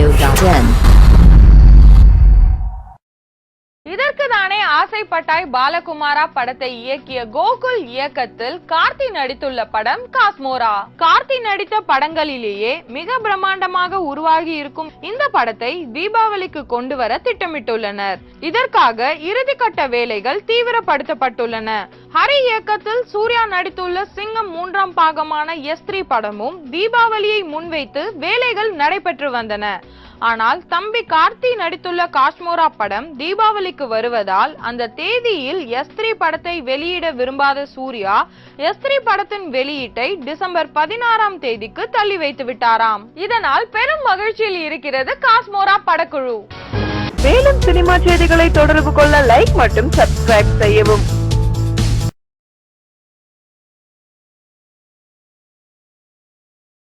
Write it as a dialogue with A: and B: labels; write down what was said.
A: Studio.in.
B: இதற்கு தானே ஆசைப்பட்டாய் பாலகுமாரா படத்தை இயக்கிய கோகுல் இயக்கத்தில் கார்த்தி நடித்துள்ள படம் காஸ்மோரா. கார்த்தி நடித்த படங்களிலேயே மிக பிரம்மாண்டமாக உருவாகி இருக்கும் இந்த படத்தை தீபாவளிக்கு கொண்டு வர திட்டமிட்டுள்ளனர். இதற்காக இறுதிக்கட்ட வேலைகள் தீவிரப்படுத்தப்பட்டுள்ளன. ஹரி இயக்கத்தில் சூர்யா நடித்துள்ள சிங்கம் 3ஆம் பாகமான S3 படமும் தீபாவளியை முன்வைத்து வேலைகள் நடைபெற்று வந்தன. ஆனால் தம்பி கார்த்தி நடித்துள்ள காஸ்மோரா படம் தீபாவளிக்கு வருவதால் அந்த தேதியில் S3 படத்தை வெளியிட விரும்பாத சூர்யா S3 படத்தின் வெளியீட்டை டிசம்பர் 16ஆம் தேதிக்கு தள்ளி வைத்து விட்டாராம். இதனால் பெரும் மகிழ்ச்சியில் இருக்கிறது காஸ்மோரா படக்குழு.
C: மேலும் சினிமா செய்திகளை தொடர்பு கொள்ள லைக் மற்றும் சப்ஸ்கிரைப் செய்யவும்.